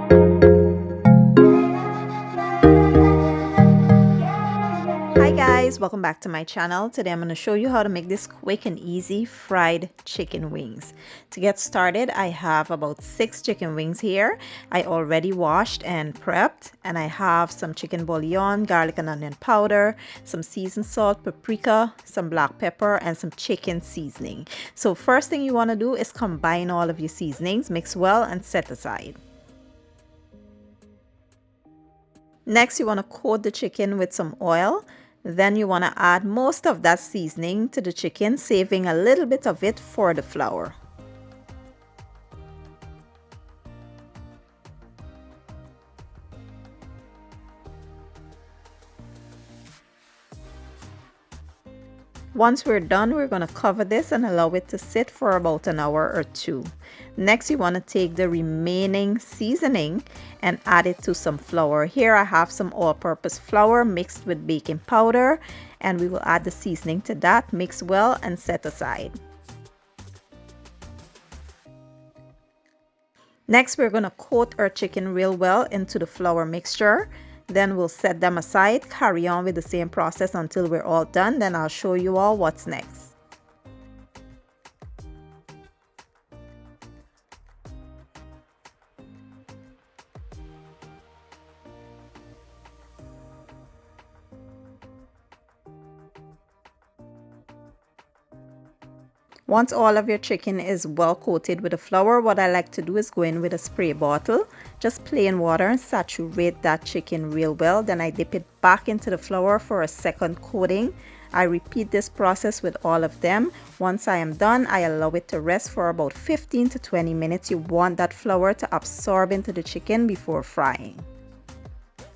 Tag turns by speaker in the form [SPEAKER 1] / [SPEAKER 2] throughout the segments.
[SPEAKER 1] Hi guys, welcome back to my channel. Today I'm going to show you how to make this quick and easy fried chicken wings. To get started, I have about 6 chicken wings here. I already washed and prepped, and I have some chicken bouillon, garlic and onion powder, some seasoned salt, paprika, some black pepper, and some chicken seasoning. So first thing you want to do is combine all of your seasonings, mix well and set aside. Next, you want to coat the chicken with some oil. Then you want to add most of that seasoning to the chicken, saving a little bit of it for the flour. Once we're done, we're going to cover this and allow it to sit for about an hour or two. Next, you want to take the remaining seasoning and add it to some flour. Here I have some all-purpose flour mixed with baking powder, and we will add the seasoning to that, mix well and set aside. Next, we're going to coat our chicken real well into the flour mixture. Then we'll set them aside, carry on with the same process until we're all done. Then I'll show you all what's next. Once all of your chicken is well coated with the flour, what I like to do is go in with a spray bottle, just plain water, and saturate that chicken real well. Then I dip it back into the flour for a second coating. I repeat this process with all of them. Once I am done, I allow it to rest for about 15 to 20 minutes. You want that flour to absorb into the chicken before frying.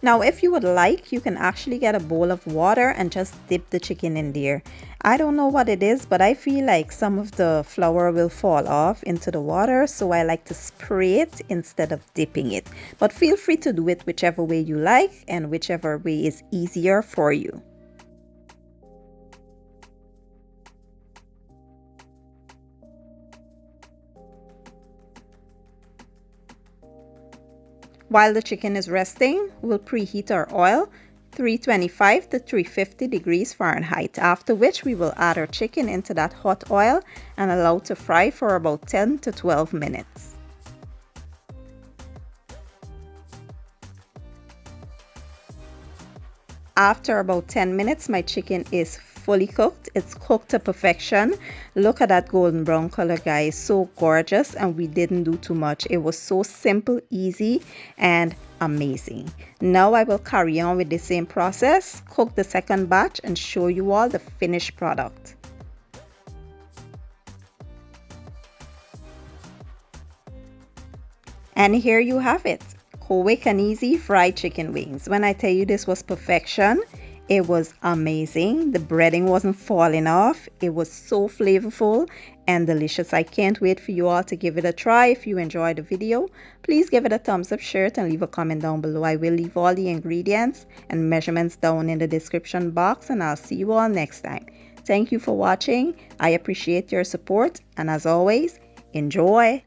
[SPEAKER 1] Now, if you would like, you can actually get a bowl of water and just dip the chicken in there. I don't know what it is, but I feel like some of the flour will fall off into the water, so I like to spray it instead of dipping it. But feel free to do it whichever way you like and whichever way is easier for you. While the chicken is resting, we'll preheat our oil 325 to 350 degrees Fahrenheit, after which we will add our chicken into that hot oil and allow to fry for about 10 to 12 minutes. After about 10 minutes, my chicken is fully cooked. It's cooked to perfection. Look at that golden brown color, guys. So gorgeous, and we didn't do too much. It was so simple, easy, and amazing. Now I will carry on with the same process, cook the second batch, and show you all the finished product. And here you have it. Quick and easy fried chicken wings. When I tell you this was perfection, it was amazing. The breading wasn't falling off. It was so flavorful and delicious. I can't wait for you all to give it a try. If you enjoyed the video, please give it a thumbs up, share it, and leave a comment down below. I will leave all the ingredients and measurements down in the description box, and I'll see you all next time. Thank you for watching. I appreciate your support, and as always, enjoy.